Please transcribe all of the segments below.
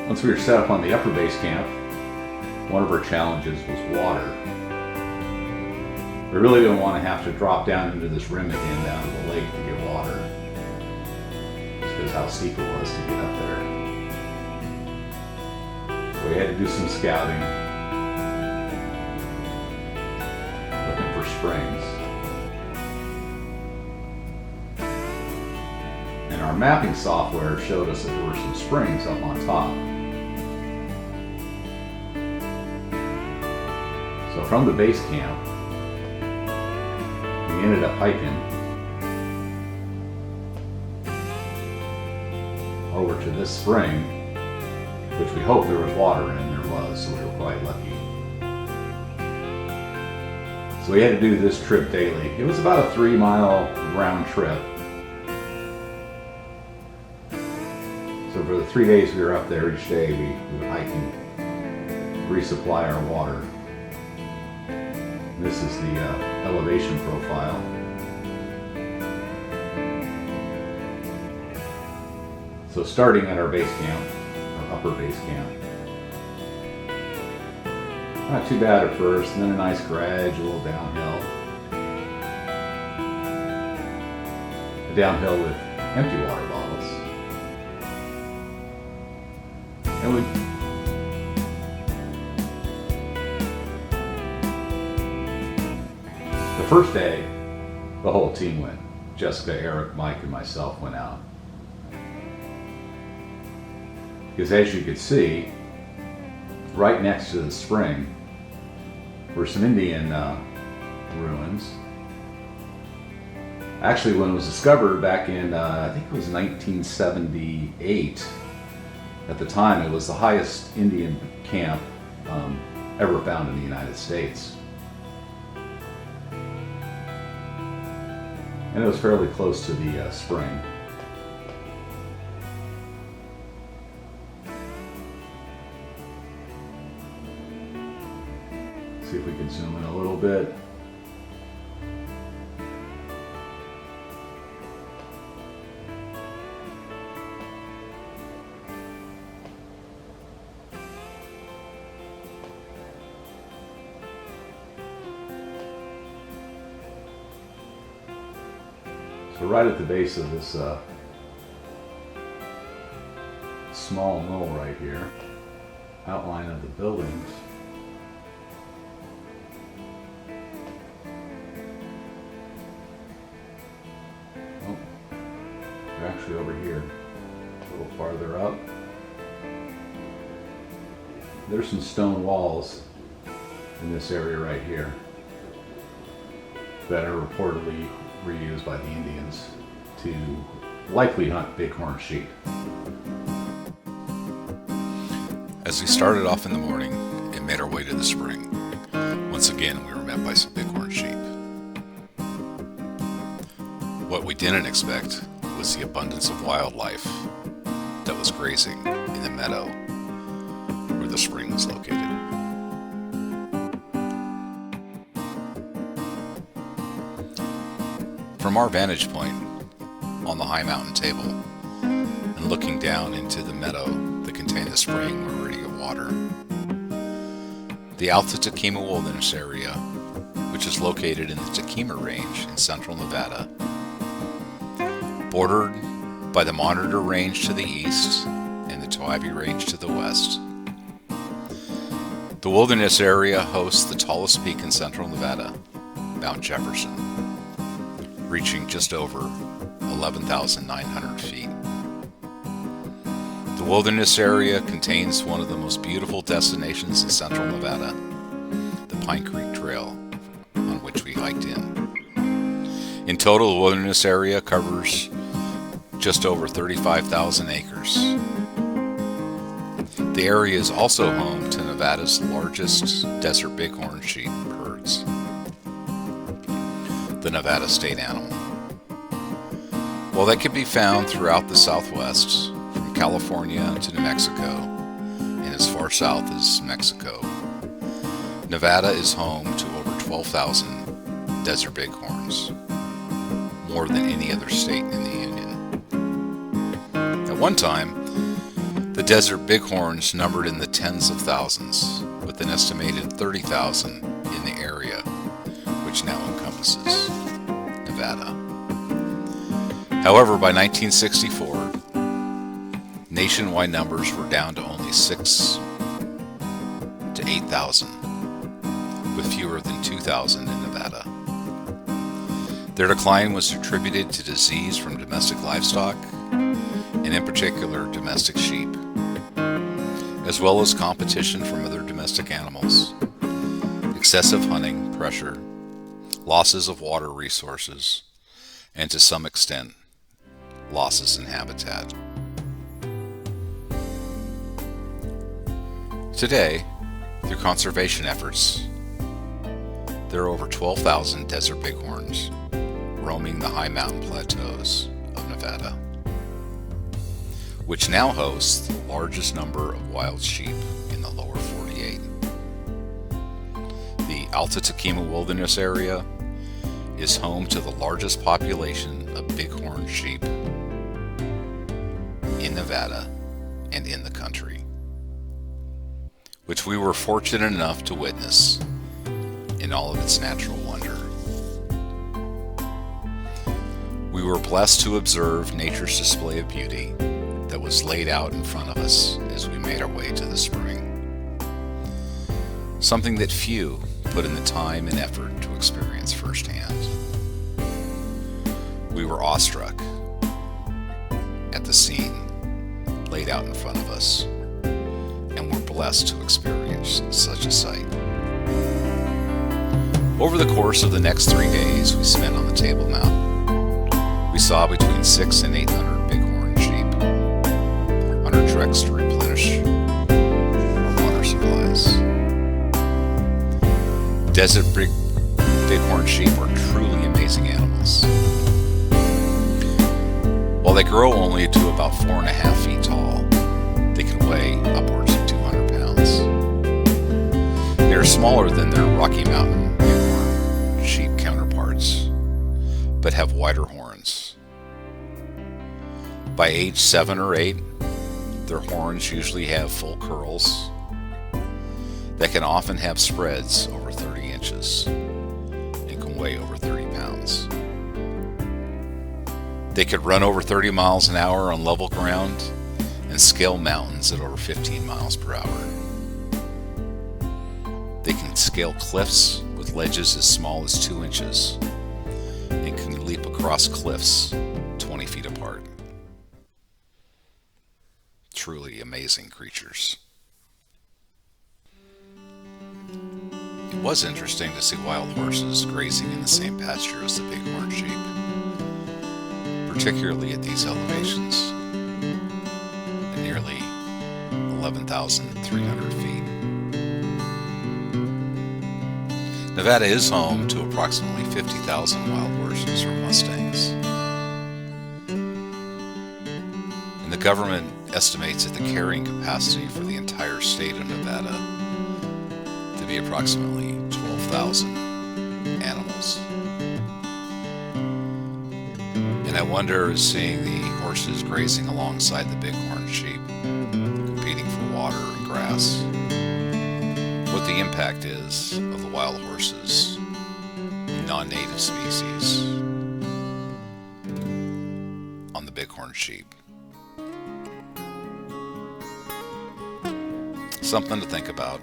Once we were set up on the upper base camp, one of our challenges was water. We really didn't want to have to drop down into this rim again down to the lake to get water, just because how steep it was to get up there. So we had to do some scouting, looking for springs. And our mapping software showed us that there were some springs up on top. So from the base camp, we ended up hiking over to this spring, which we hoped there was water in, and there was, so we were quite lucky. So we had to do this trip daily. It was about a 3-mile round trip. So for the 3 days we were up there, each day we would hike and resupply our water. This is the elevation profile. So starting at our base camp, our upper base camp, not too bad at first, and then a nice gradual downhill. A downhill with empty water bottles. And we the first day, the whole team went. Jessica, Eric, Mike, and myself went out. Because as you could see, right next to the spring were some Indian ruins. Actually, when it was discovered back in, I think it was 1978, at the time it was the highest Indian camp ever found in the United States. And it was fairly close to the spring. See if we can zoom in a little bit. So right at the base of this small knoll right here, outline of the buildings. Oh, they're actually over here, a little farther up. There's some stone walls in this area right here that are reportedly reused by the Indians to likely hunt bighorn sheep. As we started off in the morning and made our way to the spring, once again we were met by some bighorn sheep. What we didn't expect was the abundance of wildlife that was grazing in the meadow where the spring was located. From our vantage point on the high mountain table and looking down into the meadow that contained the spring where we're to get water, the Alta Toquima wilderness area, which is located in the Toquima range in central Nevada, bordered by the Monitor Range to the east and the Toivy Range to the west. The wilderness area hosts the tallest peak in central Nevada, Mount Jefferson, reaching just over 11,900 feet. The wilderness area contains one of the most beautiful destinations in central Nevada, the Pine Creek Trail, on which we hiked in. In total, the wilderness area covers just over 35,000 acres. The area is also home to Nevada's largest desert bighorn sheep herds, the Nevada state animal. While they can be found throughout the Southwest, from California to New Mexico, and as far south as Mexico, Nevada is home to over 12,000 desert bighorns, more than any other state in the Union. At one time, The desert bighorns numbered in the tens of thousands, with an estimated 30,000 in the area, which now encompasses Nevada. However, by 1964, nationwide numbers were down to only 6 to 8,000, with fewer than 2,000 in Nevada. Their decline was attributed to disease from domestic livestock, and in particular domestic sheep, as well as competition from other domestic animals, excessive hunting pressure, losses of water resources, and to some extent, losses in habitat. Today, through conservation efforts, there are over 12,000 desert bighorns roaming the high mountain plateaus of Nevada, which now hosts the largest number of wild sheep in the lower 48. The Alta Toquima Wilderness area is home to the largest population of bighorn sheep in Nevada and in the country, which we were fortunate enough to witness in all of its natural wonder. We were blessed to observe nature's display of beauty that was laid out in front of us as we made our way to the spring. Something that few put in the time and effort to experience firsthand. We were awestruck at the scene laid out in front of us, and were blessed to experience such a sight. Over the course of the next 3 days we spent on the Table Mountain, we saw between 600 and 800 bighorn sheep on our treks to replenish our water supplies. Desert bighorn sheep are truly amazing animals. While they grow only to about 4.5 feet tall, they can weigh upwards of 200 pounds. They are smaller than their Rocky Mountain bighorn sheep counterparts, but have wider horns. By age 7 or 8, their horns usually have full curls that can often have spreads over 30 inches and can weigh over 30 pounds. They could run over 30 miles an hour on level ground and scale mountains at over 15 miles per hour. They can scale cliffs with ledges as small as 2 inches and can leap across cliffs 20 feet apart. Truly amazing creatures. It was interesting to see wild horses grazing in the same pasture as the bighorn sheep, particularly at these elevations, at nearly 11,300 feet. Nevada is home to approximately 50,000 wild horses or mustangs. And the government estimates that the carrying capacity for the entire state of Nevada to be approximately 12,000 animals. And I wonder, seeing the horses grazing alongside the bighorn sheep, competing for water and grass, what the impact is of the wild horses and non-native species on the bighorn sheep. Something to think about.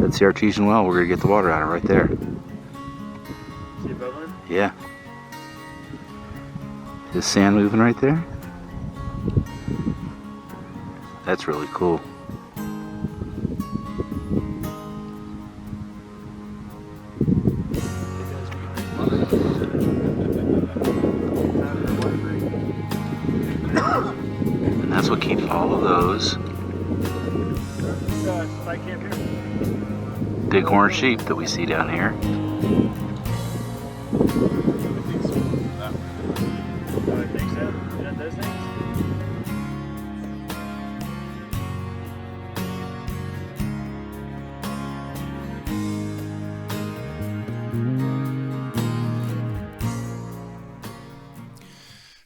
That's the artesian well. We're going to get the water out of right there. See it bubbling? Yeah. Is sand moving right there? That's really cool. And that's what keeps all of those bighorn sheep that we see down here.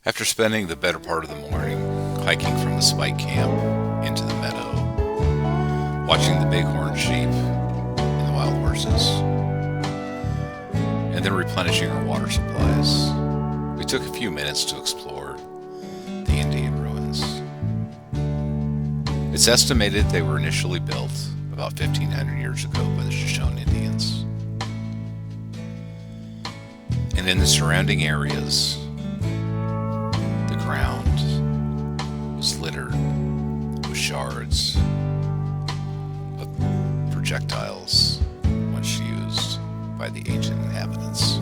After spending the better part of the morning hiking from the spike camp into the meadow, watching the bighorn sheep and the wild horses, and then replenishing our water supplies, we took a few minutes to explore the Indian ruins. It's estimated they were initially built about 1,500 years ago by the Shoshone Indians. And in the surrounding areas, the ground was littered with shards of projectiles once used by the ancient inhabitants.